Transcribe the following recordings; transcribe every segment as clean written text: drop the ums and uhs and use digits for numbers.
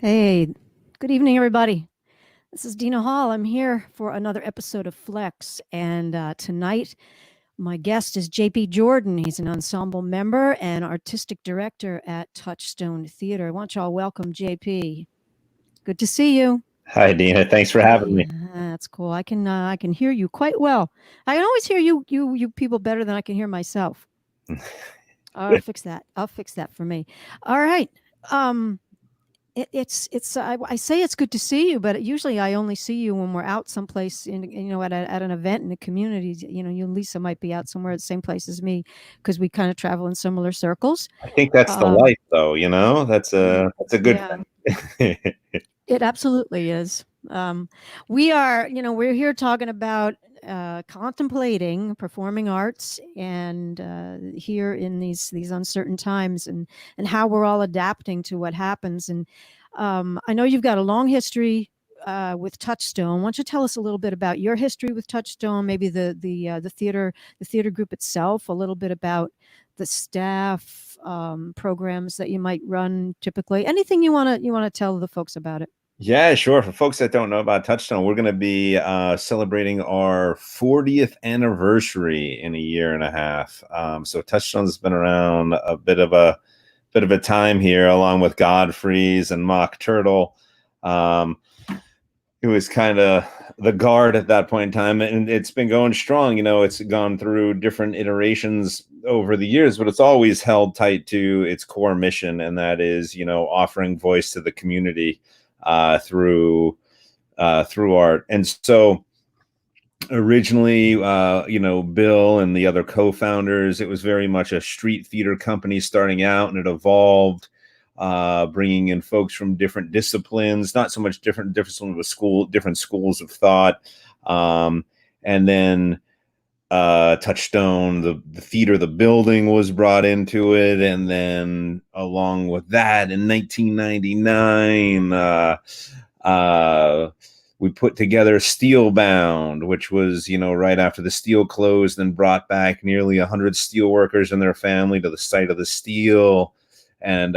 Hey, good evening, everybody. This is Dina Hall. I'm here for another episode of Flex. And tonight, my guest is JP Jordan. He's an ensemble member and artistic director at Touchstone Theatre. Why don't y'all welcome JP? Good to see you. Hi, Dina. Thanks for having me. That's cool. I can hear you quite well. I can always hear you people better than I can hear myself. I'll fix that. I'll fix that for me. All right. Um, I say it's good to see you, but usually I only see you when we're out someplace at an event in the community. You and Lisa might be out somewhere at the same place as me because we kind of travel in similar circles. I think that's the Um, life, though. That's a good yeah, thing. it absolutely is. We're here talking about contemplating performing arts and here in these uncertain times and how we're all adapting to what happens. And I know you've got a long history with Touchstone. Why don't you tell us a little bit about your history with Touchstone? Maybe the theater group itself. A little bit about the staff programs that you might run typically. Anything you want to tell the folks about it? Yeah, sure. For folks that don't know about Touchstone, we're going to be celebrating our 40th anniversary in a year and a half. So Touchstone's been around a bit of a time here, along with Godfrey's and Mock Turtle. It was kind of the guard at that point in time, and it's been going strong. It's gone through different iterations over the years, but it's always held tight to its core mission, and that is, offering voice to the community through art. And so originally, Bill and the other co-founders, it was very much a street theater company starting out, and it evolved, bringing in folks from different disciplines, not so much different disciplines, but different schools of thought. And then Touchstone, the theater, the building was brought into it. And then along with that, in 1999, we put together Steelbound, which was, right after the steel closed, and brought back nearly 100 steel workers and their family to the site of the steel, and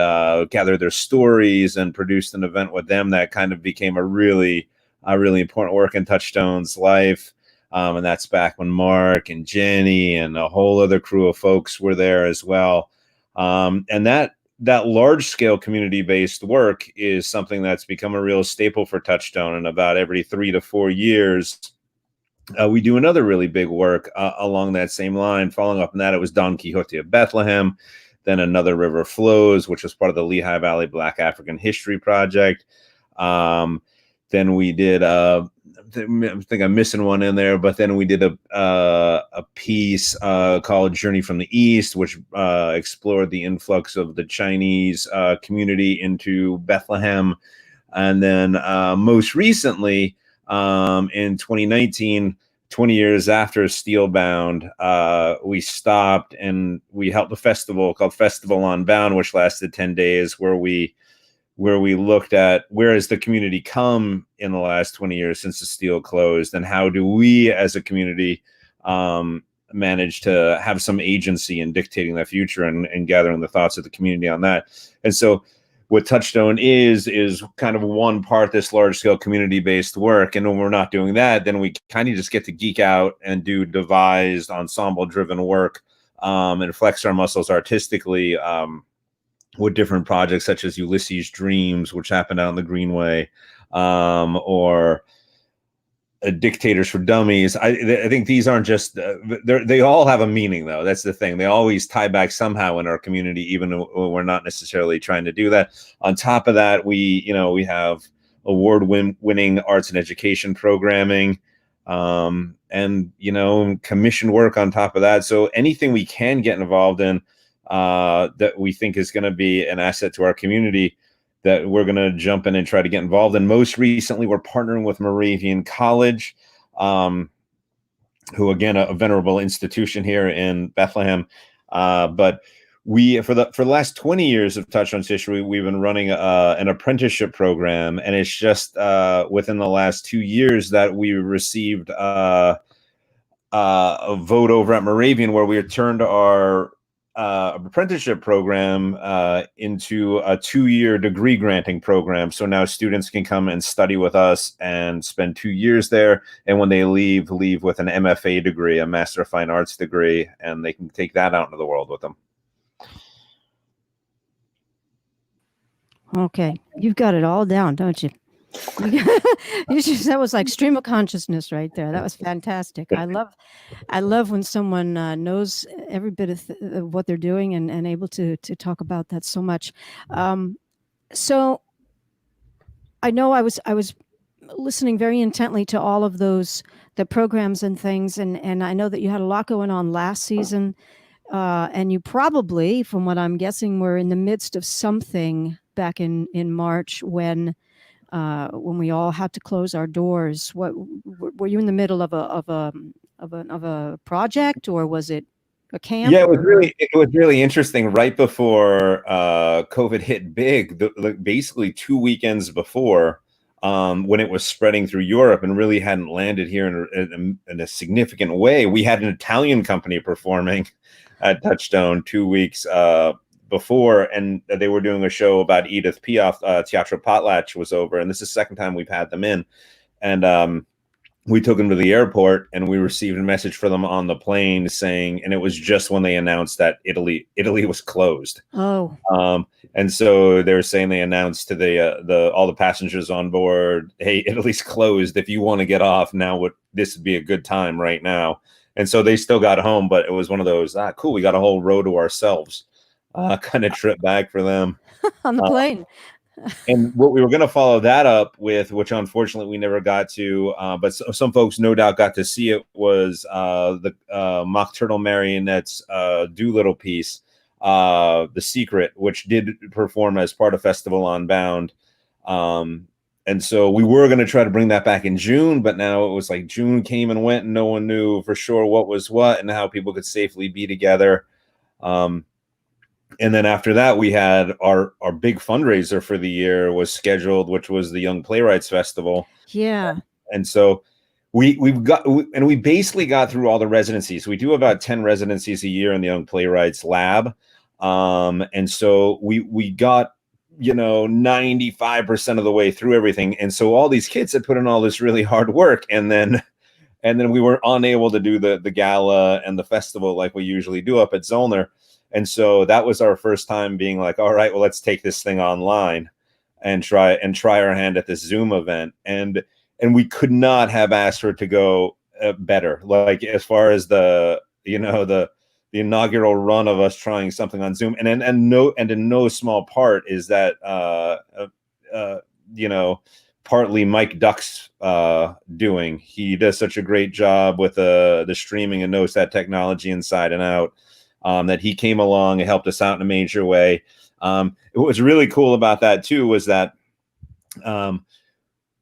gathered their stories and produced an event with them that kind of became a really important work in Touchstone's life. And that's back when Mark and Jenny and a whole other crew of folks were there as well. And that large scale community based work is something that's become a real staple for Touchstone. And about every 3 to 4 years, we do another really big work along that same line. Following up on that, it was Don Quixote of Bethlehem. Then Another River Flows, which was part of the Lehigh Valley Black African History Project. Then we did, I think I'm missing one in there, but then we did a piece called Journey from the East, which explored the influx of the Chinese community into Bethlehem. And then most recently, in 2019, 20 years after Steelbound, we stopped and we held a festival called Festival on Bound, which lasted 10 days, where we looked at where has the community come in the last 20 years since the steel closed, and how do we as a community manage to have some agency in dictating the future and gathering the thoughts of the community on that. And so what Touchstone is kind of one part this large scale community based work. And when we're not doing that, then we kind of just get to geek out and do devised ensemble driven work, and flex our muscles artistically, with different projects such as Ulysses Dreams, which happened out in the Greenway, or Dictators for Dummies. I think these aren't just, they all have a meaning, though. That's the thing. They always tie back somehow in our community, even when we're not necessarily trying to do that. On top of that, we have award-winning arts and education programming, and, commission work on top of that. So anything we can get involved in that we think is going to be an asset to our community, that we're going to jump in and try to get involved in. Most recently, we're partnering with Moravian College, who, again, a venerable institution here in Bethlehem. But we, for the last 20 years of Touchstone's history, we've been running an apprenticeship program. And it's just within the last 2 years that we received a vote over at Moravian, where we turned our apprenticeship program into a 2-year degree granting program. So now students can come and study with us and spend 2 years there. And when they leave with an MFA degree, a Master of Fine Arts degree, and they can take that out into the world with them. Okay, you've got it all down, don't you? That was like stream of consciousness right there. That was fantastic. I love when someone knows every bit of what they're doing and able to talk about that so much. So I know I was listening very intently to all of the programs and things, and I know that you had a lot going on last season, and you probably, from what I'm guessing, were in the midst of something back in March when we all had to close our doors. What were you in the middle of a project, or was it a camp? Yeah, it was really interesting. Right before COVID hit big, basically 2 weekends before, when it was spreading through Europe and really hadn't landed here in a significant way, we had an Italian company performing at Touchstone 2 weeks before, and they were doing a show about Edith Piaf. Teatro Potlatch was over, and this is the second time we've had them in. And we took them to the airport, and we received a message for them on the plane saying, and it was just when they announced that Italy was closed. Oh. And so they're saying they announced to all the passengers on board, hey, Italy's closed. If you want to get off now, this would be a good time right now. And so they still got home, but it was one of those, cool, we got a whole row to ourselves kind of trip back for them. On the plane. And what we were going to follow that up with, which unfortunately we never got to, but some folks no doubt got to see it, was the Mock Turtle Marionette's Doolittle piece, The Secret, which did perform as part of Festival on Bound. And so we were going to try to bring that back in June, but now it was like June came and went and no one knew for sure what was what and how people could safely be together. And then after that, we had our big fundraiser for the year was scheduled, which was the Young Playwrights Festival. Yeah. And so we basically got through all the residencies. We do about 10 residencies a year in the Young Playwrights Lab. And so we got, 95% of the way through everything. And so all these kids had put in all this really hard work, and then we were unable to do the gala and the festival like we usually do up at Zollner. And so that was our first time being like, all right, well, let's take this thing online and try our hand at this Zoom event. And we could not have asked for it to go better. Like as far as the inaugural run of us trying something on Zoom, and in no small part is that partly Mike Duck's doing. He does such a great job with the streaming and knows that technology inside and out. That he came along and helped us out in a major way. What was really cool about that too was that,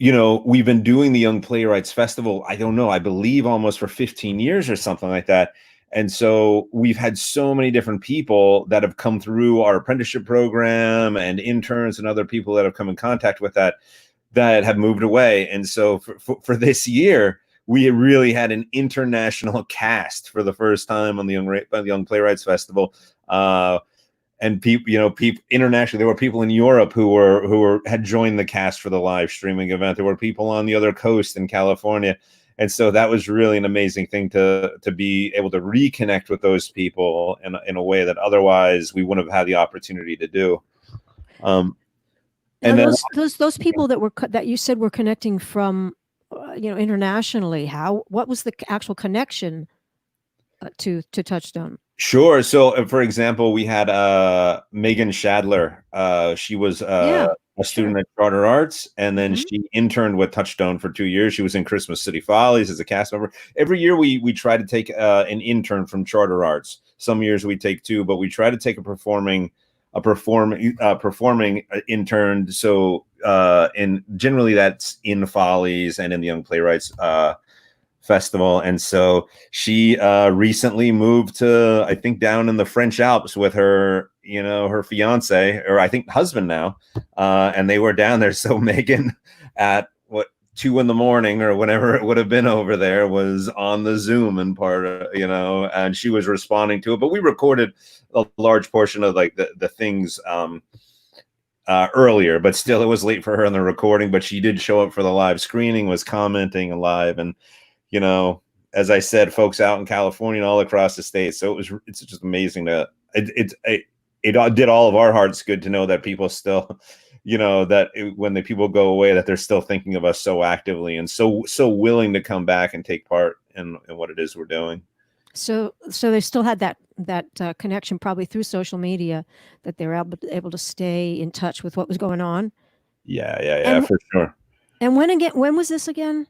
we've been doing the Young Playwrights Festival, I believe almost for 15 years or something like that. And so we've had so many different people that have come through our apprenticeship program and interns and other people that have come in contact with that have moved away. And so for this year, we really had an international cast for the first time on the Young Playwrights Festival, and people, internationally. There were people in Europe who had joined the cast for the live streaming event. There were people on the other coast in California, and so that was really an amazing thing to be able to reconnect with those people in a way that otherwise we wouldn't have had the opportunity to do. And then those people that you said were connecting from. Internationally, what was the actual connection to Touchstone? Sure. So, for example, we had Megan Shadler. She was a student at Charter Arts, and then she interned with Touchstone for 2 years. She was in Christmas City Follies as a cast member. Every year, we try to take an intern from Charter Arts. Some years we take two, but we try to take a performing intern. So and generally that's in Follies and in the Young Playwrights Festival. And so she recently moved to, I think, down in the French Alps with her her fiance, or I think husband now, and they were down there. So Megan, at 2 a.m. or whenever it would have been over there, was on the Zoom and part of, and she was responding to it. But we recorded a large portion of like the things earlier, but still it was late for her on the recording, but she did show up for the live screening, was commenting live. And, as I said, folks out in California and all across the state. So it's just amazing it did all of our hearts good to know that people still, when the people go away, that they're still thinking of us so actively and so willing to come back and take part in what it is we're doing. So they still had that connection, probably through social media, that they were able to stay in touch with what was going on. Yeah, for sure. And when was this again?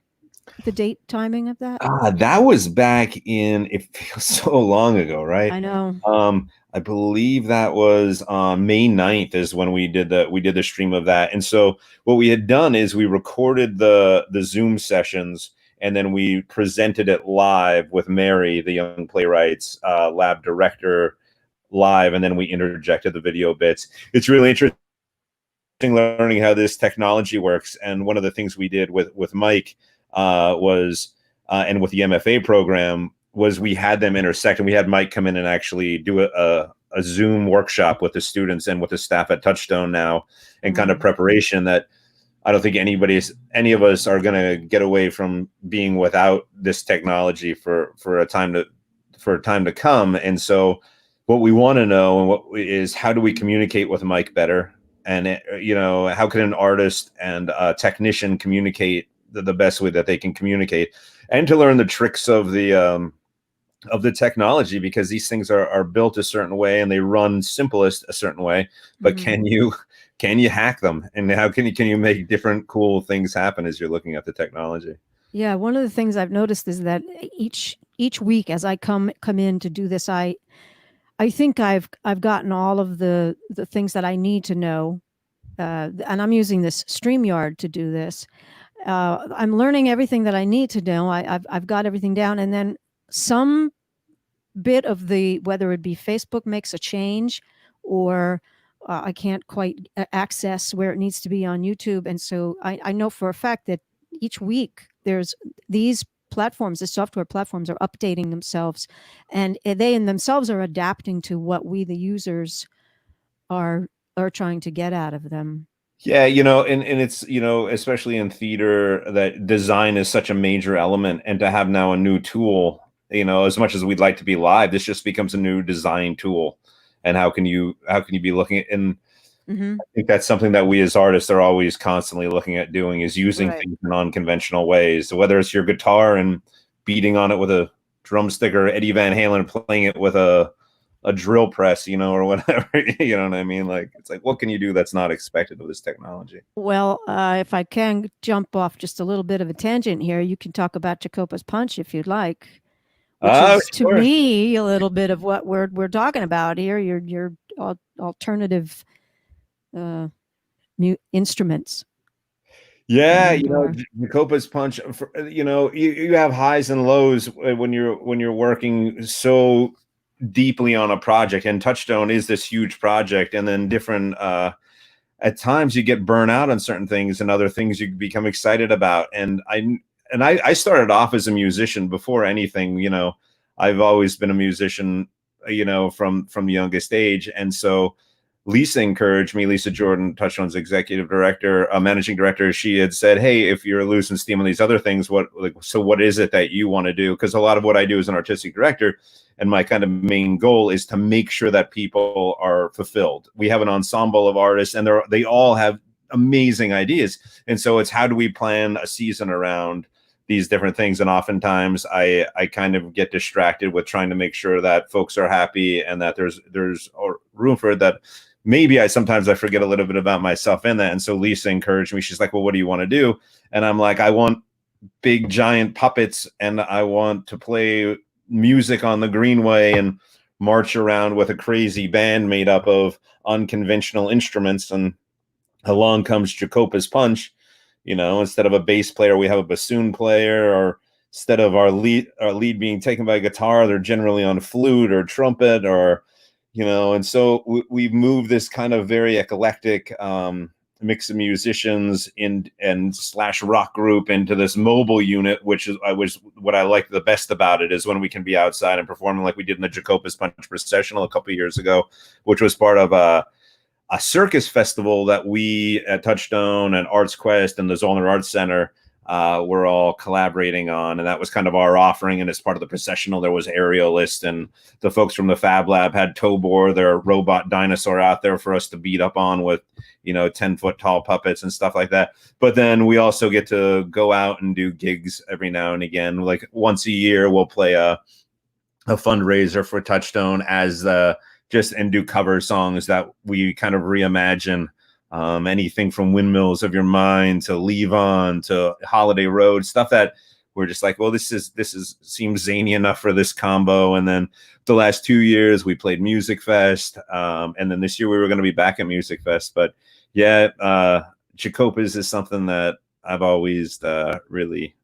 The date timing of that? That was back in, it feels so long ago, right? I know. I believe that was May 9th is when we did the stream of that. And so what we had done is we recorded the Zoom sessions, and then we presented it live with Mary, the Young Playwrights lab director, live, and then we interjected the video bits. It's really interesting learning how this technology works. And one of the things we did with Mike was and with the MFA program was we had them intersect, and we had Mike come in and actually do a Zoom workshop with the students and with the staff at Touchstone now, and kind of preparation that I don't think any of us are going to get away from being without this technology for a time to come. And so what we want to know is how do we communicate with Mike better? And how can an artist and a technician communicate the best way that they can communicate, and to learn the tricks of the technology, because these things are built a certain way and they run simplest a certain way, but can you hack them, and how can you make different cool things happen as you're looking at the technology? Yeah, one of the things I've noticed is that each week as I come in to do this, I think I've gotten all of the things that I need to know, and I'm using this StreamYard to do this. I'm learning everything that I need to know. I've got everything down, and then some bit of whether it be Facebook makes a change, or I can't quite access where it needs to be on YouTube. And so I know for a fact that each week there's these platforms, the software platforms, are updating themselves, and they in themselves are adapting to what we, the users, are trying to get out of them. Yeah, and it's, especially in theater, that design is such a major element, and to have now a new tool, as much as we'd like to be live, this just becomes a new design tool. And how can you be looking at, and I think that's something that we as artists are always constantly looking at doing, is using things in non-conventional ways, whether it's your guitar and beating on it with a drumstick, or Eddie Van Halen playing it with a drill press, or whatever, you know what I mean? Like, it's like, what can you do that's not expected of this technology? Well, if I can jump off just a little bit of a tangent here, you can talk about Jacopo's Punch if you'd like, which is to me a little bit of what we're talking about here. Your alternative instruments. Yeah, Jacopo's Punch. You have highs and lows when you're working so deeply on a project, and Touchstone is this huge project, and then different at times you get burnt out on certain things, and other things you become excited about. And I started off as a musician before anything. I've always been a musician, from the youngest age. And so Lisa encouraged me, Lisa Jordan, Touchstone's executive director, managing director. She had said, hey, if you're losing steam on these other things, what is it that you want to do? Because a lot of what I do as an artistic director, and my kind of main goal, is to make sure that people are fulfilled. We have an ensemble of artists, and they all have amazing ideas. And so it's, how do we plan a season around these different things? And oftentimes I kind of get distracted with trying to make sure that folks are happy, and that there's room for it, that maybe sometimes I forget a little bit about myself in that. And so Lisa encouraged me. She's like, well, what do you want to do? And I'm like, I want big giant puppets, and I want to play music on the Greenway and march around with a crazy band made up of unconventional instruments. And along comes Jacopo's Punch. Instead of a bass player, we have a bassoon player, or instead of our lead being taken by a guitar, they're generally on flute or trumpet, or and so we've moved this kind of very eclectic mix of musicians and slash rock group into this mobile unit, which is what I like the best about it is when we can be outside and performing like we did in the Jacopo's Punch Processional a couple of years ago, which was part of a circus festival that we at Touchstone and Arts Quest and the Zollner Arts Center were all collaborating on. And that was kind of our offering. And as part of the processional, there was Aerialist, and the folks from the Fab Lab had Tobor, their robot dinosaur, out there for us to beat up on with, 10-foot tall puppets and stuff like that. But then we also get to go out and do gigs every now and again. Like once a year, we'll play a fundraiser for Touchstone and do cover songs that we kind of reimagine. Anything from Windmills of Your Mind to Leave On to Holiday Road, stuff that we're just like, well, this seems zany enough for this combo. And then the last 2 years we played Music Fest. And then this year we were going to be back at Music Fest. But yeah, Jacopo's is something that I've always really,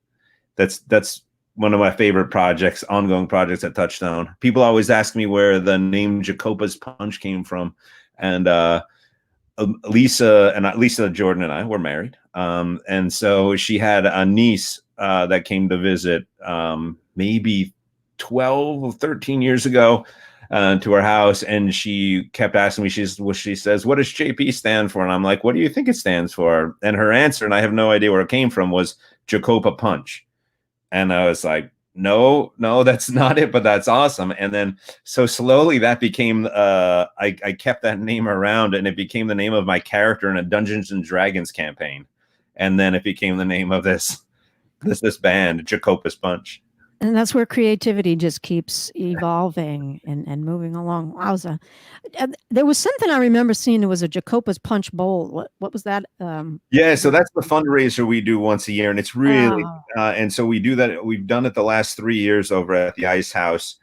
that's one of my favorite projects, ongoing projects at Touchstone. People always ask me where the name Jacopo's Punch came from. And Lisa Jordan and I were married. And so she had a niece that came to visit maybe 12 or 13 years ago to our house. And she kept asking me, she says, what does JP stand for? And I'm like, what do you think it stands for? And her answer, and I have no idea where it came from, was Jacopo Punch. And I was like, no, that's not it, but that's awesome. And then so slowly that became, I kept that name around, and it became the name of my character in a Dungeons and Dragons campaign. And then it became the name of this band, Jacopo's Punch. And that's where creativity just keeps evolving and moving along. Wowza. There was something I remember seeing. It was a Jacopo's Punch Bowl. What was that? Yeah, so that's the fundraiser we do once a year, and it's really and so we do that. We've done it the last 3 years over at the Ice House.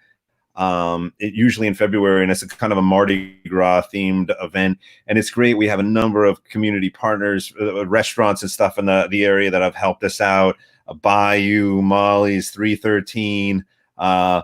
Usually in February, and it's a kind of a Mardi Gras themed event, and it's great. We have a number of community partners, restaurants and stuff in the area that have helped us out. Bayou, Molly's, 313, and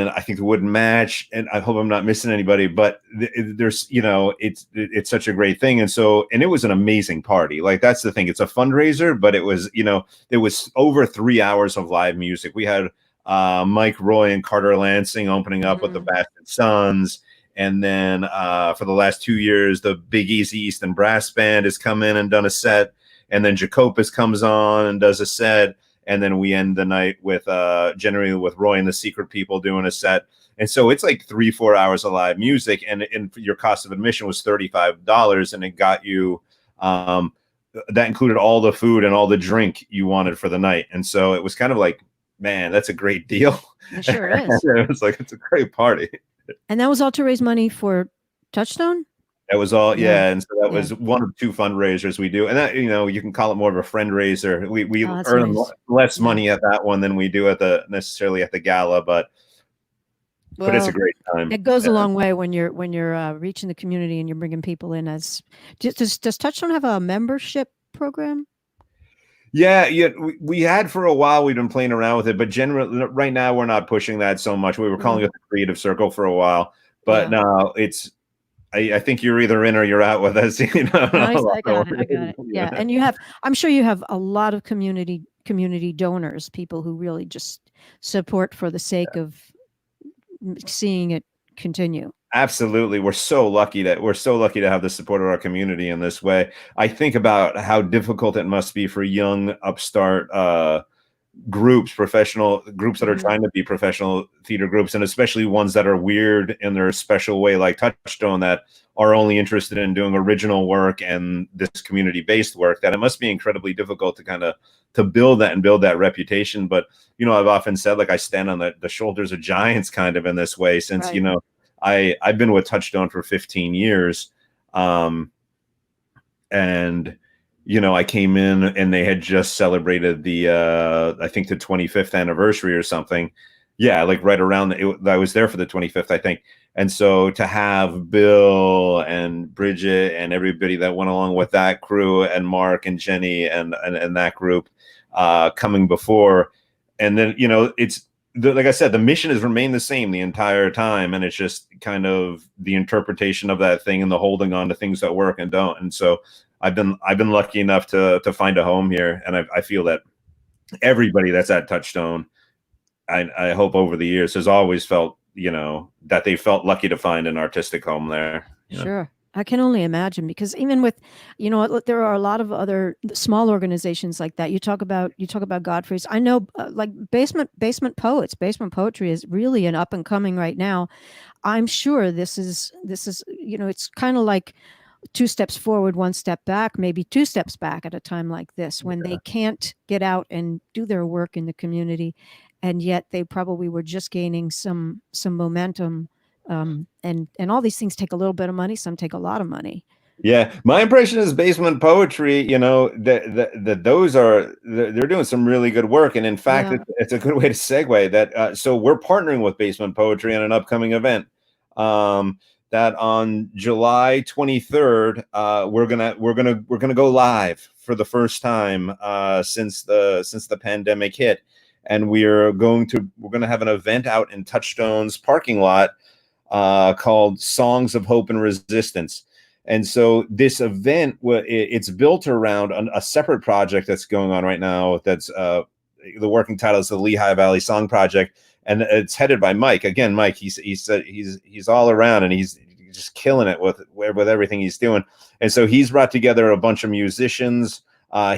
I think the Wooden Match, and I hope I'm not missing anybody, but there's, it's such a great thing. And it was an amazing party. Like, that's the thing. It's a fundraiser, but it was, it was over 3 hours of live music. We had Mike Roy and Carter Lansing opening up with the Bastard Sons. And then for the last 2 years, the Big Easy Easton Brass Band has come in and done a set. And then Jacopo's comes on and does a set. And then we end the night with generally with Roy and the Secret People doing a set. And so it's like 3-4 hours of live music. And your cost of admission was $35. And it got you, that included all the food and all the drink you wanted for the night. And so it was kind of like, man, that's a great deal. It sure is. It was like, it's a great party. And that was all to raise money for Touchstone? That was all, yeah. And so that was one of two fundraisers we do, and that, you can call it more of a friend raiser. We earn less money at that one than we do at necessarily at the gala, but it's a great time. It goes a long way when you're reaching the community and you're bringing people in. Does Touchstone have a membership program? Yeah, we had for a while. We've been playing around with it, but generally, right now, we're not pushing that so much. We were calling it the Creative Circle for a while, but now it's. I think you're either in or you're out with us. Nice, I got it. Yeah, and I'm sure you have a lot of community donors, people who really just support for the sake of seeing it continue. Absolutely. We're so lucky to have the support of our community in this way. I think about how difficult it must be for young upstart professional groups that are trying to be professional theater groups, and especially ones that are weird in their special way, like Touchstone, that are only interested in doing original work and this community-based work, that it must be incredibly difficult to build that reputation. But, I've often said, like, I stand on the shoulders of giants kind of in this way, since, I've been with Touchstone for 15 years. And I came in and they had just celebrated I think the 25th anniversary or something. Yeah, like right around I was there for the 25th, I think. And so to have Bill and Bridget and everybody that went along with that crew, and Mark and Jenny and that group coming before, and then it's like I said, the mission has remained the same the entire time, and it's just kind of the interpretation of that thing and the holding on to things that work and don't. And so I've been lucky enough to find a home here, and I feel that everybody that's at Touchstone, I hope over the years has always felt, that they felt lucky to find an artistic home there. Sure. I can only imagine, because even with, there are a lot of other small organizations like that. You talk about Godfrey's. I know, like basement poets. Basement poetry is really an up and coming right now. I'm sure this is it's kind of like two steps forward, one step back, maybe two steps back at a time like this, when they can't get out and do their work in the community, and yet they probably were just gaining some momentum. And all these things take a little bit of money. Some take a lot of money. Yeah, my impression is basement poetry. That those are they're doing some really good work, and in fact, Yeah. it's a good way to segue that. So we're partnering with Basement Poetry on an upcoming event. That on July 23rd, we're gonna go live for the first time since the pandemic hit, and we're gonna have an event out in Touchstone's parking lot called Songs of Hope and Resistance. And so this event, it's built around a separate project that's going on right now. That's the working title is the Lehigh Valley Song Project, and it's headed by Mike. Again, Mike, he's all around, and he's just killing it with everything he's doing. And so he's brought together a bunch of musicians.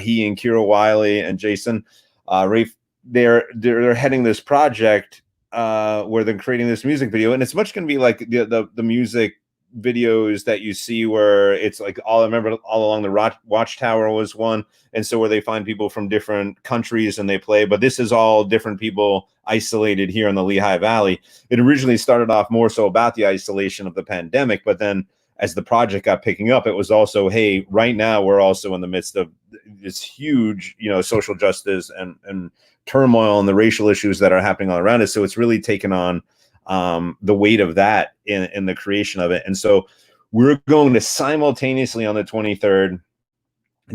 He and Kira Wiley and Jason, Rafe, they're heading this project where they're creating this music video, and it's much going to be like the music videos that you see where it's like I remember all along the Watchtower was one, and so where they find people from different countries and they play, but this is all different people isolated here in the Lehigh Valley. It originally started off more so about the isolation of the pandemic, but then as the project got picking up, it was also, hey, right now we're also in the midst of this huge, social justice and turmoil and the racial issues that are happening all around us. So it's really taken on the weight of that in the creation of it. And so we're going to simultaneously on the 23rd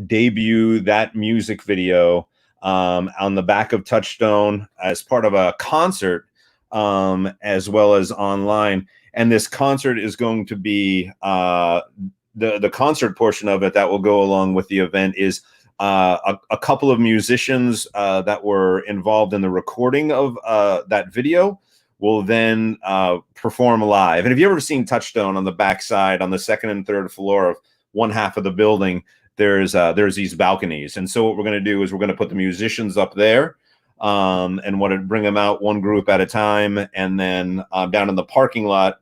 debut that music video on the back of Touchstone as part of a concert, as well as online. And this concert is going to be the concert portion of it that will go along with the event is a couple of musicians that were involved in the recording of that video will then perform live. And have you ever seen Touchstone on the backside, on the second and third floor of one half of the building, there's these balconies. And so what we're going to do is we're going to put the musicians up there and want to bring them out one group at a time. And then down in the parking lot,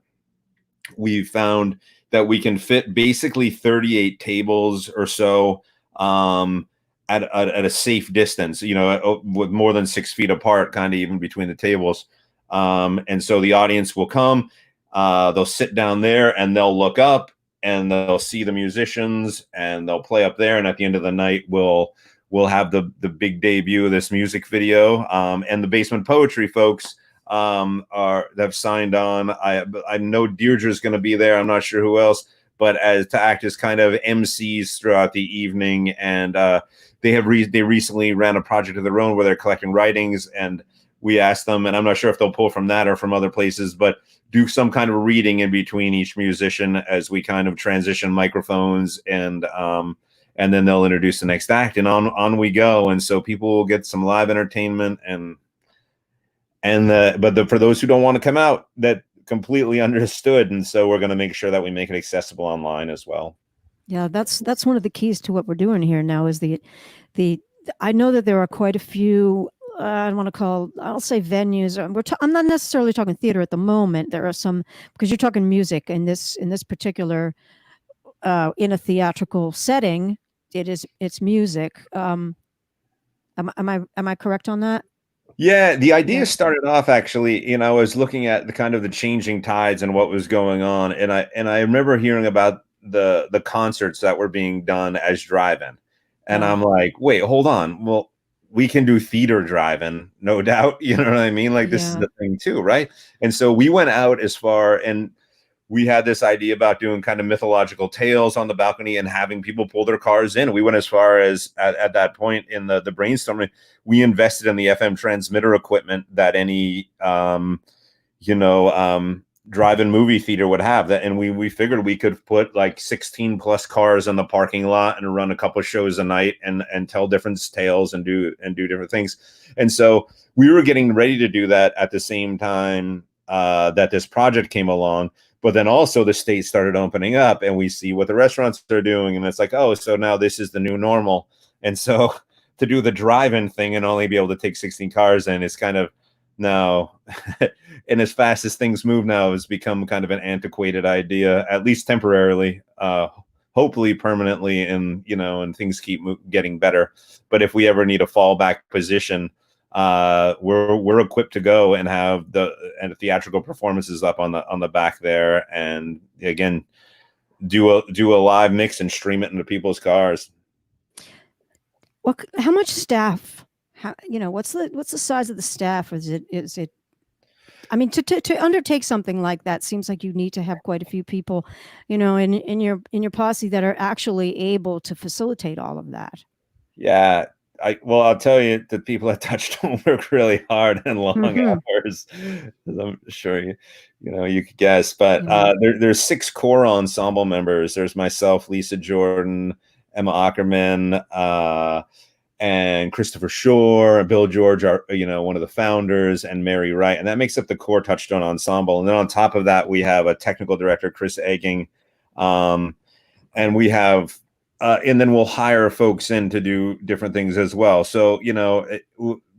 we found that we can fit basically 38 tables or so at a safe distance, with more than 6 feet apart, kind of even between the tables. And so the audience will come, they'll sit down there and they'll look up and they'll see the musicians and they'll play up there. And at the end of the night, we'll have the big debut of this music video. And the Basement Poetry folks have signed on. I know Deirdre's going to be there. I'm not sure who else, but to act as kind of MCs throughout the evening. And they recently ran a project of their own where they're collecting writings, and we asked them, and I'm not sure if they'll pull from that or from other places, but do some kind of reading in between each musician as we kind of transition microphones, and then they'll introduce the next act, and on we go. And so people will get some live entertainment, but for those who don't want to come out, that completely understood. And so we're going to make sure that we make it accessible online as well. Yeah, that's one of the keys to what we're doing here now is the I know that there are quite a few, I'll say venues. I'm not necessarily talking theater at the moment. There are some, because you're talking music in this particular, in a theatrical setting, it's music. Am I correct on that? Yeah, the idea Yeah. started off actually, I was looking at the kind of the changing tides and what was going on, and I remember hearing about the concerts that were being done as drive-in, and I'm like, wait, hold on, well, we can do theater drive-in, no doubt, you know what I mean? Like, this is the thing too, right? And so we went out as far, and we had this idea about doing kind of mythological tales on the balcony and having people pull their cars in. We went as far as at that point in the brainstorming, we invested in the FM transmitter equipment that any drive-in movie theater would have that, and we figured we could put like 16 plus cars in the parking lot and run a couple of shows a night and tell different tales and do different things. And so we were getting ready to do that at the same time that this project came along. But then also the state started opening up, and we see what the restaurants are doing, and it's like, oh, so now this is the new normal. And so to do the drive-in thing and only be able to take 16 cars in is kind of now, and as fast as things move now, has become kind of an antiquated idea, at least temporarily, hopefully permanently, and things keep getting better. But if we ever need a fallback position, we're equipped to go and have the theatrical performances up on the back there, and again do a live mix and stream it into people's cars. How much staff? What's the size of the staff? Is it? I mean, to undertake something like that seems like you need to have quite a few people, in your posse that are actually able to facilitate all of that. Yeah. I'll tell you, the people at Touchstone work really hard and long hours, as I'm sure you could guess. But there's 6 core ensemble members. There's myself, Lisa Jordan, Emma Ackerman, and Christopher Shore, Bill George are one of the founders, and Mary Wright, and that makes up the core Touchstone ensemble. And then on top of that, we have a technical director, Chris Egging, and we have. And then we'll hire folks in to do different things as well. So,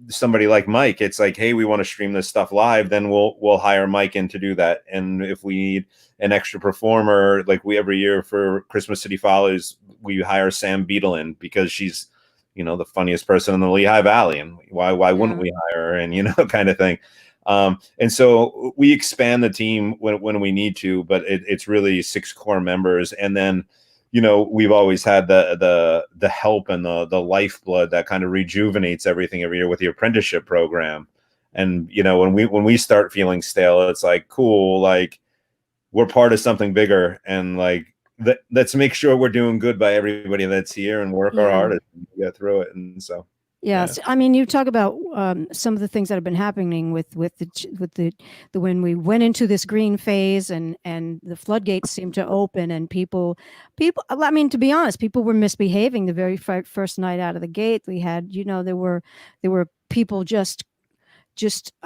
somebody like Mike, it's like, hey, we want to stream this stuff live. Then we'll hire Mike in to do that. And if we need an extra performer, like every year for Christmas City Follies, we hire Sam Beadle in because she's, the funniest person in the Lehigh Valley. And why wouldn't we hire her? And, kind of thing. And so we expand the team when we need to, but it's really 6 core members. And then, we've always had the help and the lifeblood that kind of rejuvenates everything every year with the apprenticeship program. And, when we start feeling stale, it's like, cool, like we're part of something bigger, and like, let's make sure we're doing good by everybody that's here and work our hardest and get through it. And so. Yes, I mean, you talk about some of the things that have been happening with the when we went into this green phase and the floodgates seemed to open, and people. I mean, to be honest, people were misbehaving the very first night out of the gate. We had, there were people just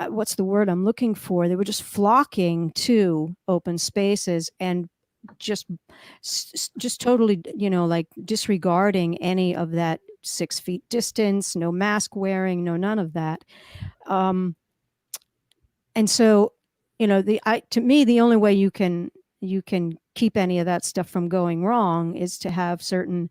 what's the word I'm looking for? They were just flocking to open spaces and just totally, like disregarding any of that 6 feet distance, no mask wearing, no none of that. And so, to me, the only way you can keep any of that stuff from going wrong is to have certain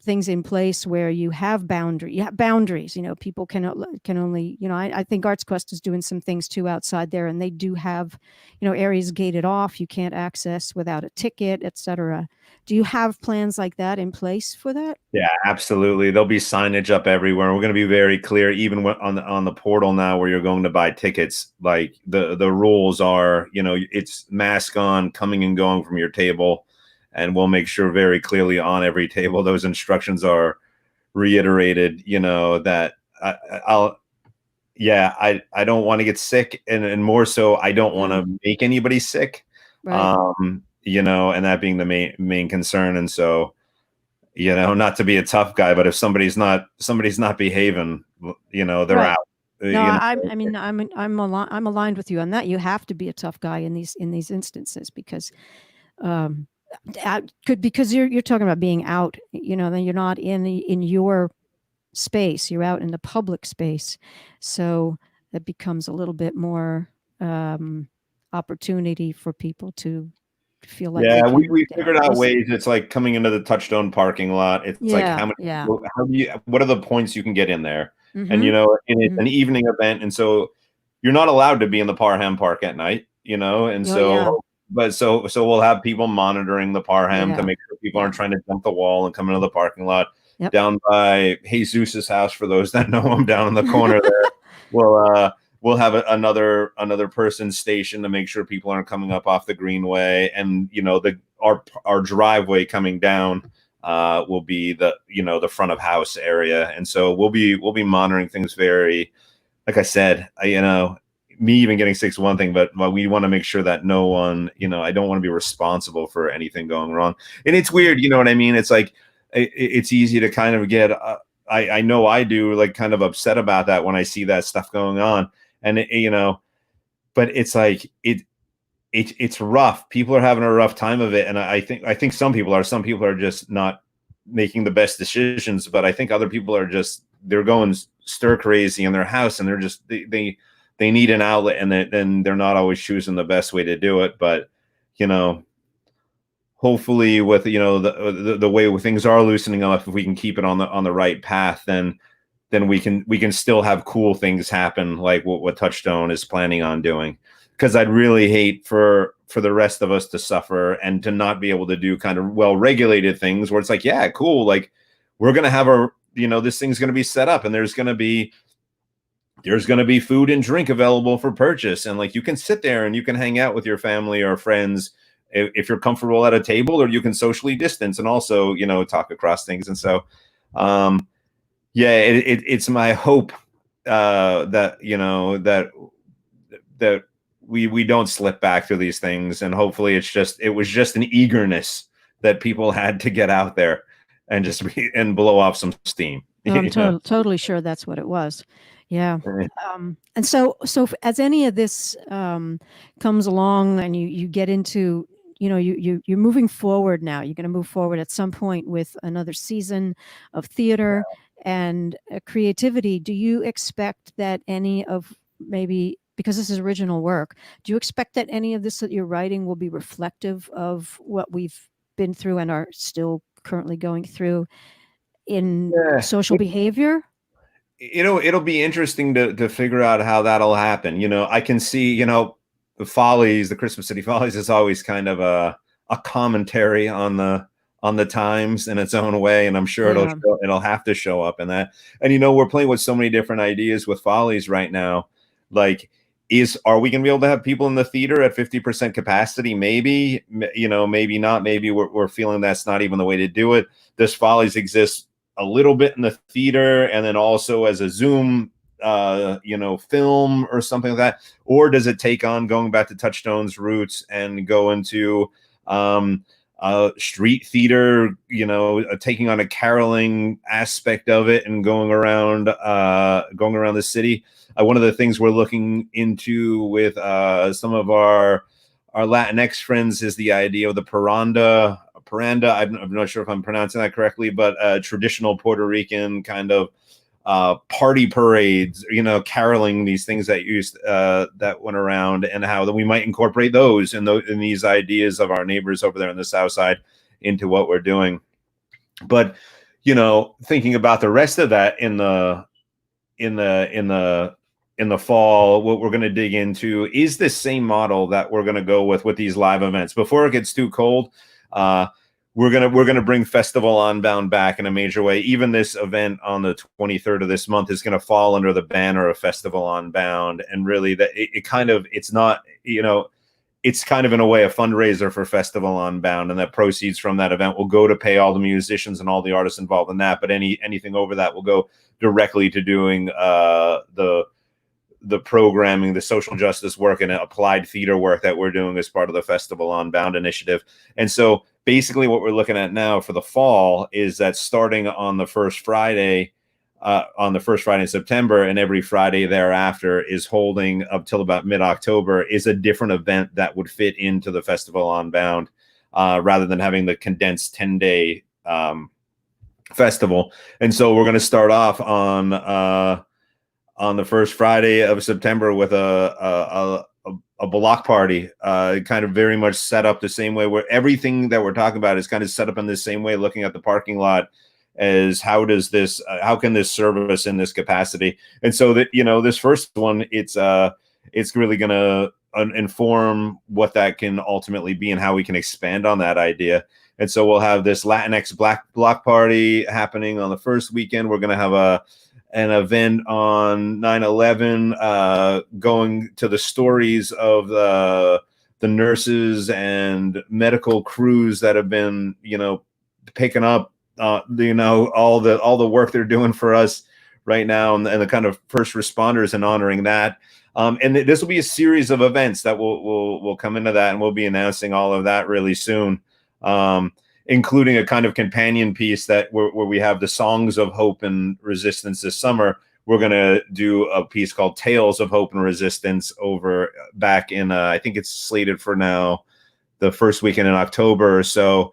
things in place where you have boundaries. People can only, I think Arts Quest is doing some things too outside there, and they do have, areas gated off, you can't access without a ticket, etc. Do you have plans like that in place for that? Yeah, absolutely. There'll be signage up everywhere. We're going to be very clear, even on the portal now where you're going to buy tickets. Like the rules are, it's mask on, coming and going from your table. And we'll make sure very clearly on every table those instructions are reiterated. That I don't want to get sick, and more so, I don't want to make anybody sick. Right. And that being the main concern. And so, not to be a tough guy, but if somebody's not behaving, they're right. out. No, I'm aligned with you on that. You have to be a tough guy in these instances because. Because you're talking about being out, then you're not in your space, you're out in the public space, so that becomes a little bit more opportunity for people to feel like we figured out ways. It's like coming into the Touchstone parking lot, it's like how what are the points you can get in there, and it's an evening event, and so you're not allowed to be in the Parham Park at night, and But so we'll have people monitoring the Parham to make sure people aren't trying to jump the wall and come into the parking lot. Yep. Down by Jesus's house, for those that know him, down in the corner there, we'll have another person stationed to make sure people aren't coming up off the greenway, and our driveway coming down will be the front of house area, and so we'll be monitoring things very, like I said, me even getting sick is one thing, but we want to make sure that no one, I don't want to be responsible for anything going wrong. And it's weird, you know what I mean? It's like, it's easy to kind of get, I know I do, like, kind of upset about that when I see that stuff going on. And, but it's like, it's rough. People are having a rough time of it. And I think some people are just not making the best decisions, but I think other people are just, they're going stir crazy in their house, and they're just, they need an outlet, and then they're not always choosing the best way to do it. But, hopefully with, the way things are loosening up, if we can keep it on the right path, then we can still have cool things happen, like what Touchstone is planning on doing. Because I'd really hate for the rest of us to suffer and to not be able to do kind of well-regulated things where it's like, yeah, cool, like, we're going to have this thing's going to be set up, and there's going to be food and drink available for purchase, and like, you can sit there and you can hang out with your family or friends if you're comfortable at a table, or you can socially distance and also, talk across things. And so, yeah, it's my hope that we don't slip back through these things, and hopefully it was just an eagerness that people had to get out there and just and blow off some steam. Oh, I'm totally sure that's what it was. Yeah. And so as any of this comes along, and you get into, you're moving forward now, you're going to move forward at some point with another season of theater and creativity. Do you expect that any of, maybe because this is original work, do you expect that any of this that you're writing will be reflective of what we've been through and are still currently going through in social behavior? It'll be interesting to figure out how that'll happen. I can see, the Follies, the Christmas City Follies, is always kind of a commentary on the times in its own way, and I'm sure it'll have to show up in that. And we're playing with so many different ideas with Follies right now. Like, are we going to be able to have people in the theater at 50% capacity? Maybe, maybe not. Maybe we're feeling that's not even the way to do it. Does Follies exist a little bit in the theater and then also as a Zoom, film or something like that? Or does it take on, going back to Touchstone's roots, and go into street theater, taking on a caroling aspect of it and going around the city? One of the things we're looking into with some of our Latinx friends is the idea of the paranda. I'm not sure if I'm pronouncing that correctly, but traditional Puerto Rican kind of party parades, caroling, these things that went around, and how that we might incorporate those in these ideas of our neighbors over there on the South Side into what we're doing. But thinking about the rest of that in the fall, what we're going to dig into is this same model that we're going to go with these live events. Before it gets too cold, we're gonna bring Festival Unbound back in a major way. Even this event on the 23rd of this month is going to fall under the banner of Festival Unbound, and really that it's kind of in a way a fundraiser for Festival Unbound, and that proceeds from that event will go to pay all the musicians and all the artists involved in that. But anything over that will go directly to doing the programming, the social justice work, and applied theater work that we're doing as part of the Festival Unbound initiative. And so basically what we're looking at now for the fall is that starting on the first Friday in September, and every Friday thereafter, is holding up till about mid-October, is a different event that would fit into the Festival Unbound, rather than having the condensed 10-day festival. And so we're going to start off on the first Friday of September with a block party, kind of very much set up the same way, where everything that we're talking about is kind of set up in the same way, looking at the parking lot as how can this serve us in this capacity. And so that, this first one, it's really going to inform what that can ultimately be and how we can expand on that idea. And so we'll have this Latinx block party happening on the first weekend. We're going to have an event on 9/11, going to the stories of the nurses and medical crews that have been, picking up, all the work they're doing for us right now, and the kind of first responders, and honoring that. And this will be a series of events that will come into that, and we'll be announcing all of that really soon, including a kind of companion piece that where we have the songs of hope and resistance this summer. We're going to do a piece called Tales of Hope and Resistance over back in, I think it's slated for now, the first weekend in October or so,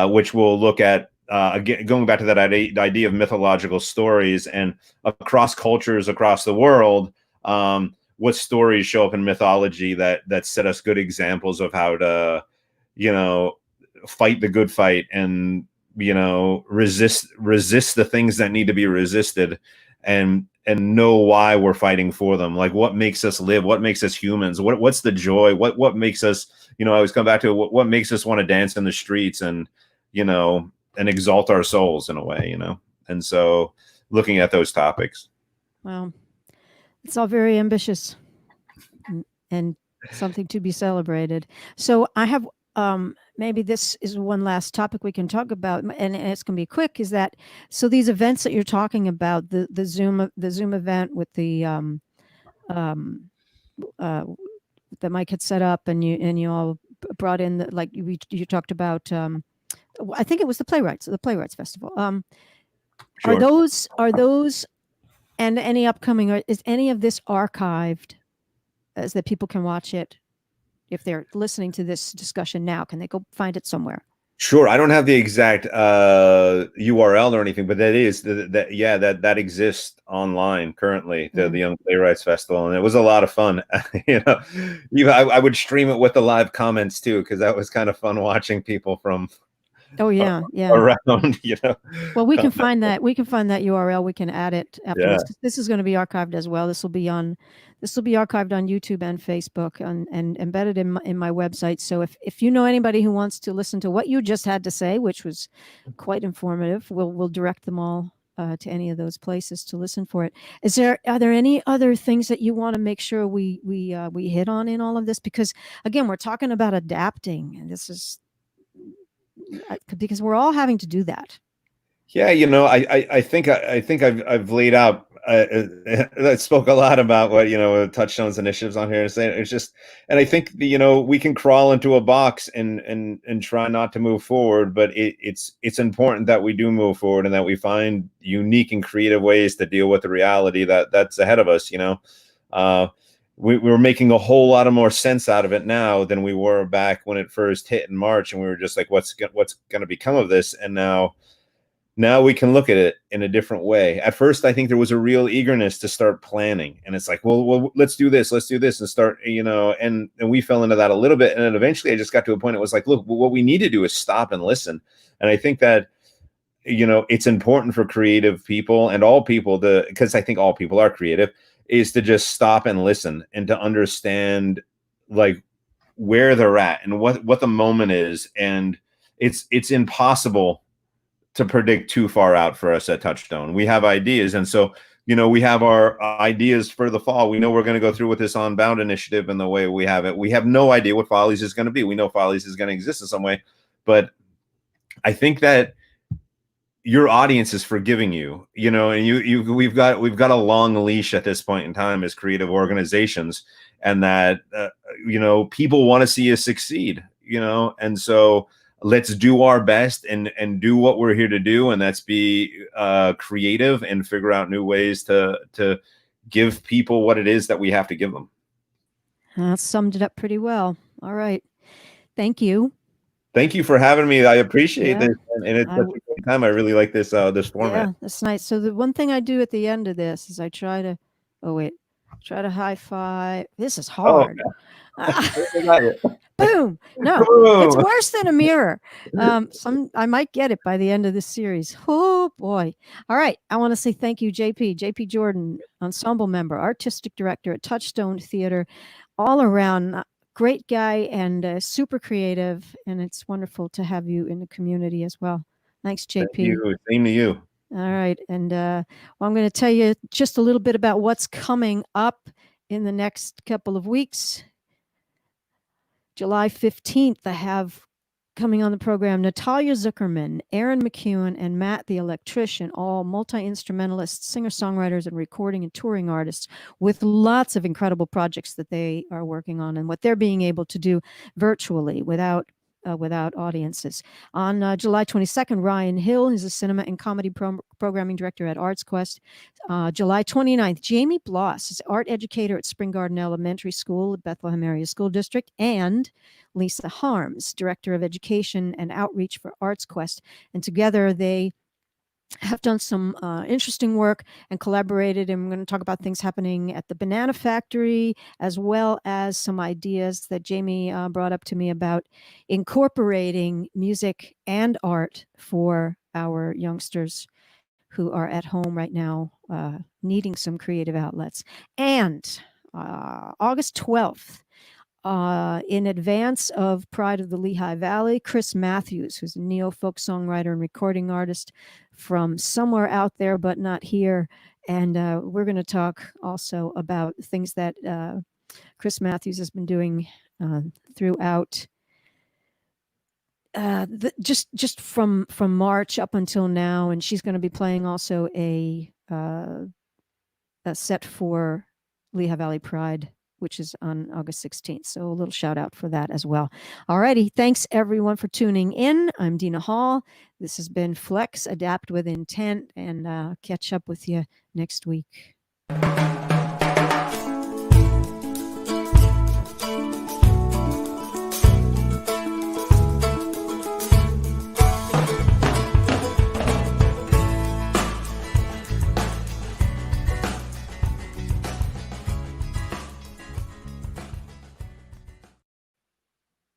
which will look at, again, going back to that idea of mythological stories and across cultures across the world, what stories show up in mythology that set us good examples of how to, fight the good fight and, resist the things that need to be resisted, and know why we're fighting for them. Like, what makes us live? What makes us humans? What's the joy? What makes us, I always come back to what makes us want to dance in the streets and, and exalt our souls in a way, And so looking at those topics. Well, it's all very ambitious and something to be celebrated. So I have, maybe this is one last topic we can talk about, and it's going to be quick. Is that so? These events that you're talking about, the Zoom event with the that Mike had set up, and you all brought in like you talked about. I think it was the Playwrights Festival. Sure. Are those and any upcoming? Or is any of this archived, as that people can watch it? If they're listening to this discussion now, can they go find it somewhere? Sure. I don't have the exact URL or anything, but that is that exists online currently, the Young Playwrights Festival, and it was a lot of fun. I would stream it with the live comments too, because that was kind of fun watching people from around. Well, we can find that URL. We can add it afterwards. This is going to be archived as well. This will be archived on YouTube and Facebook and embedded in my website. So if you know anybody who wants to listen to what you just had to say, which was quite informative, we'll direct them all to any of those places to listen for it. Are there any other things that you want to make sure we hit on in all of this? Because again, we're talking about adapting, and this is because we're all having to do that. Yeah, I think I've laid out. I spoke a lot about what Touchstone's initiatives on here, and saying it's just, and I think we can crawl into a box and try not to move forward, but it's important that we do move forward and that we find unique and creative ways to deal with the reality that's ahead of us. We're making a whole lot of more sense out of it now than we were back when it first hit in March, and we were just like, what's going to become of this? And now we can look at it in a different way. At first, I think there was a real eagerness to start planning, and it's like, well, let's do this, and start, and we fell into that a little bit, and then eventually I just got to a point. It was like, look, what we need to do is stop and listen. And I think that it's important for creative people and all people because I think all people are creative, is to just stop and listen and to understand like where they're at and what the moment is. And it's impossible to predict too far out for us at Touchstone. We have ideas. And so, we have our ideas for the fall. We know we're going to go through with this On Bound initiative and the way we have it. We have no idea what Follies is going to be. We know Follies is going to exist in some way, but I think that your audience is forgiving you, and we've got a long leash at this point in time as creative organizations, and that, people want to see us succeed, and so let's do our best and do what we're here to do. And that's be creative and figure out new ways to give people what it is that we have to give them. That summed it up pretty well. All right. Thank you. Thank you for having me. I appreciate this, and it's such a great time. I really like this format. Yeah, that's nice. So the one thing I do at the end of this is I try to high five. This is hard. Boom. No, it's worse than a mirror. I might get it by the end of this series. Oh boy. All right. I want to say thank you, JP Jordan, ensemble member, artistic director at Touchstone Theatre, all around great guy and super creative. And it's wonderful to have you in the community as well. Thanks, JP. Thank you. Same to you. All right. And I'm going to tell you just a little bit about what's coming up in the next couple of weeks. July 15th, I have coming on the program, Natalia Zuckerman, Aaron McEwen, and Matt the electrician, all multi-instrumentalists, singer-songwriters, and recording and touring artists with lots of incredible projects that they are working on and what they're being able to do virtually without audiences. On July 22nd, Ryan Hill is a cinema and comedy programming director at Arts Quest. July 29th, Jamie Bloss is art educator at Spring Garden Elementary School, Bethlehem Area School District, and Lisa Harms, director of education and outreach for Arts Quest. And together they have done some interesting work and collaborated, and we're going to talk about things happening at the Banana Factory, as well as some ideas that Jamie brought up to me about incorporating music and art for our youngsters who are at home right now needing some creative outlets. And August 12th, in advance of Pride of the Lehigh Valley, Chris Matthews, who's a neo-folk songwriter and recording artist from somewhere out there but not here. And we're going to talk also about things that Chris Matthews has been doing throughout just from March up until now. And she's going to be playing also a set for Lehigh Valley Pride, which is on August 16th. So a little shout out for that as well. All righty. Thanks everyone for tuning in. I'm Dina Hall. This has been Flex, Adapt with Intent, and catch up with you next week.